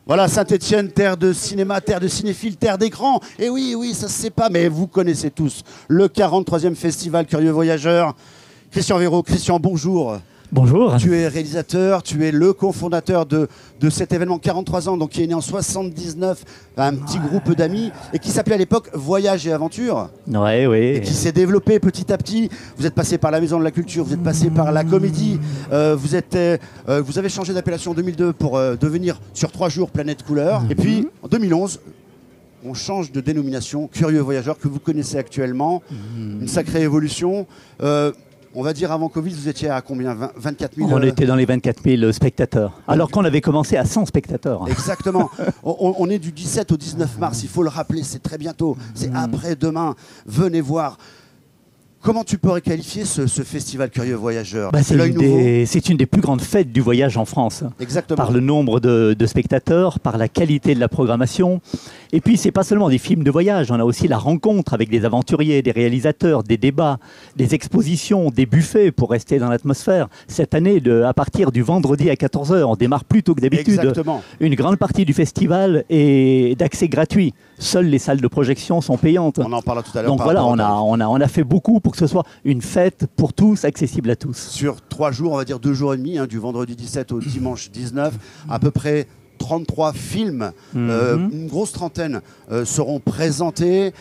Voilà, Saint-Étienne, terre de cinéma, terre de cinéphiles, terre d'écran. Et oui, oui, ça se sait pas, mais vous connaissez tous le 43e Festival Curieux Voyageurs. Christian Véraud, Christian, bonjour. Bonjour. Tu es réalisateur, tu es le cofondateur de cet événement 43 ans, donc qui est né en 79, un petit groupe d'amis, et qui s'appelait à l'époque Voyage et Aventure. Ouais, oui. Et qui s'est développé petit à petit. Vous êtes passé par la Maison de la Culture, vous êtes passé par la Comédie, vous avez changé d'appellation en 2002 pour devenir sur 3 jours Planète Couleur. Et puis en 2011, on change de dénomination, Curieux Voyageurs, que vous connaissez actuellement. Une sacrée évolution. On va dire avant Covid, vous étiez à combien? 24 000 On était dans les 24 000 spectateurs, alors qu'on avait commencé à 100 spectateurs. Exactement. On est du 17 au 19 mars, il faut le rappeler, c'est très bientôt, c'est après-demain. Venez voir. Comment tu pourrais qualifier ce festival Curieux Voyageurs? C'est une des plus grandes fêtes du voyage en France. Exactement. Par le nombre de spectateurs, par la qualité de la programmation. Et puis, c'est pas seulement des films de voyage, on a aussi la rencontre avec des aventuriers, des réalisateurs, des débats, des expositions, des buffets pour rester dans l'atmosphère. Cette année, à partir du vendredi à 14 h, on démarre plus tôt que d'habitude. Exactement. Une grande partie du festival est d'accès gratuit. Seules les salles de projection sont payantes. On en parlera tout à l'heure. Donc voilà, on a fait beaucoup pour que ce soit une fête pour tous, accessible à tous. Sur 3 jours, on va dire 2 jours et demi, du vendredi 17 au dimanche 19, à peu près 33 films, une grosse trentaine seront présentés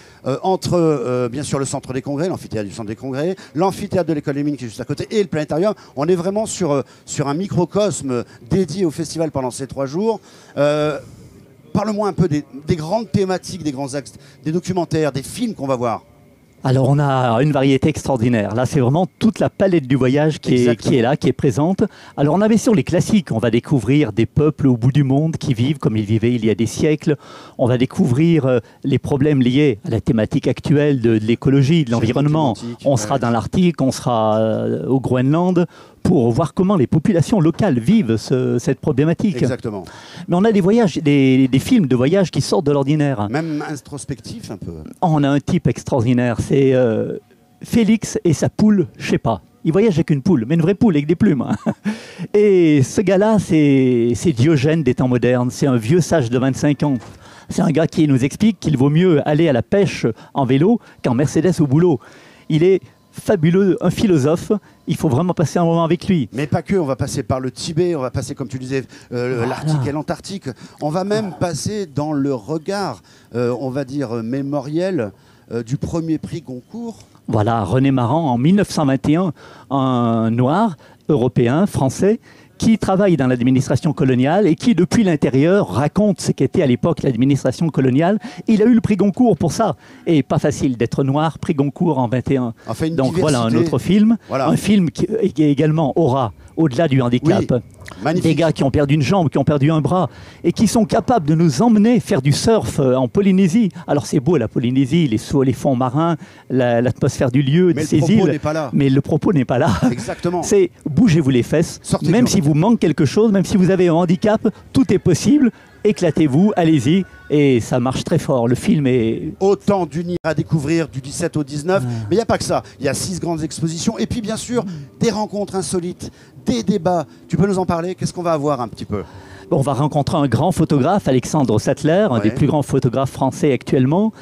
entre bien sûr le centre des congrès, l'amphithéâtre du centre des congrès, l'amphithéâtre de l'école des mines qui est juste à côté et le planétarium. On est vraiment sur un microcosme dédié au festival pendant ces 3 jours. Parle-moi un peu des grandes thématiques, des grands axes, des documentaires, des films qu'on va voir. Alors on a une variété extraordinaire. Là, c'est vraiment toute la palette du voyage qui est là, qui est présente. Alors on avait sur les classiques, on va découvrir des peuples au bout du monde qui vivent comme ils vivaient il y a des siècles. On va découvrir les problèmes liés à la thématique actuelle de l'écologie, de l'environnement. On sera dans l'Arctique, on sera au Groenland, pour voir comment les populations locales vivent cette problématique. Exactement. Mais on a des voyages, des films de voyage qui sortent de l'ordinaire. Même introspectif un peu. On a un type extraordinaire, c'est Félix et sa poule, je sais pas. Il voyage avec une poule, mais une vraie poule avec des plumes. Et ce gars-là, c'est Diogène des temps modernes. C'est un vieux sage de 25 ans. C'est un gars qui nous explique qu'il vaut mieux aller à la pêche en vélo qu'en Mercedes au boulot. Il est fabuleux, un philosophe. Il faut vraiment passer un moment avec lui. Mais pas que, on va passer par le Tibet, on va passer, comme tu disais, l'Arctique et l'Antarctique. On va même passer dans le regard, on va dire, mémoriel du premier prix Goncourt. Voilà, René Maran, en 1921, un noir, européen, français, qui travaille dans l'administration coloniale et qui, depuis l'intérieur, raconte ce qu'était à l'époque l'administration coloniale. Il a eu le prix Goncourt pour ça. Et pas facile d'être noir, prix Goncourt en 21. Enfin, donc voilà un autre film. Voilà. Un film qui également aura, au-delà du handicap, des gars qui ont perdu une jambe, qui ont perdu un bras, et qui sont capables de nous emmener faire du surf en Polynésie. Alors c'est beau la Polynésie, les fonds marins, l'atmosphère du lieu, de ces îles. Mais le propos n'est pas là. Mais le propos n'est pas là. Exactement. C'est bougez-vous les fesses. Sortez même si vous manque quelque chose, même si vous avez un handicap, tout est possible. Éclatez-vous, allez-y. Et ça marche très fort. Le film est... Autant d'univers à découvrir du 17 au 19. Mais il n'y a pas que ça. Il y a 6 grandes expositions. Et puis, bien sûr, des rencontres insolites, des débats. Tu peux nous en parler? Qu'est-ce qu'on va avoir un petit peu? On va rencontrer un grand photographe, Alexandre Sattler, un des plus grands photographes français actuellement.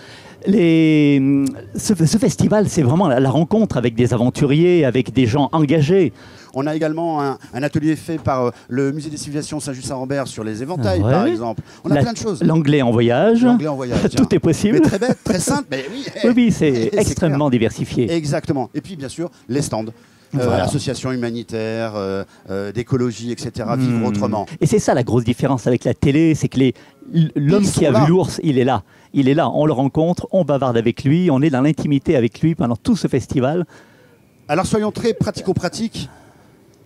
Ce festival, c'est vraiment la rencontre avec des aventuriers, avec des gens engagés. On a également un atelier fait par le Musée des Civilisations Saint-Just-Saint-Rambert sur les éventails, par exemple. On a plein de choses. L'anglais en voyage. L'anglais en voyage. Tout est possible. Mais très bête, très simple. Mais oui, oui, c'est extrêmement diversifié. Exactement. Et puis, bien sûr, les stands. Associations humanitaires, d'écologie, etc. Vivre autrement. Et c'est ça la grosse différence avec la télé, c'est que l'homme qui a vu l'ours, il est là. Il est là, on le rencontre, on bavarde avec lui, on est dans l'intimité avec lui pendant tout ce festival. Alors soyons très pratico-pratiques.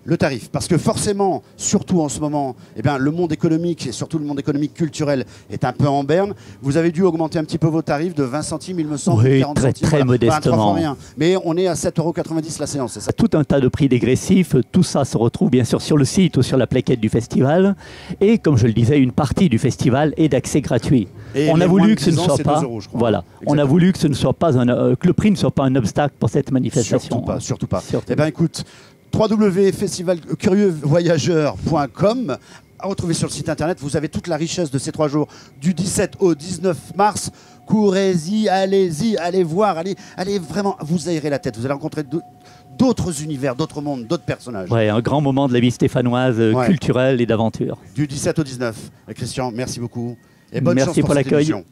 Le tarif, parce que forcément, surtout en ce moment, eh bien, le monde économique et surtout le monde économique culturel est un peu en berne. Vous avez dû augmenter un petit peu vos tarifs de 20 centimes, il me semble, oui, 40 très, centimes. Très modestement. Rien. Mais on est à 7,90 € la séance, c'est ça? Tout un tas de prix dégressifs, tout ça se retrouve bien sûr sur le site ou sur la plaquette du festival. Et comme je le disais, une partie du festival est d'accès gratuit. Et on a voulu que ce ne soit pas, 2 €, je crois. voilà, on a voulu que ce ne soit pas que le prix ne soit pas un obstacle pour cette manifestation. Surtout pas. Eh bien, écoute. www.festivalcurieusvoyageurs.com. à retrouver sur le site internet. Vous avez toute la richesse de ces 3 jours, du 17 au 19 mars. Courez-y, allez voir, allez vraiment vous aérer la tête. Vous allez rencontrer d'autres univers, d'autres mondes, d'autres personnages. Ouais, un grand moment de la vie stéphanoise, culturelle et d'aventure. Du 17 au 19. Christian, merci beaucoup. Et bonne merci chance pour l'accueil. cette émission.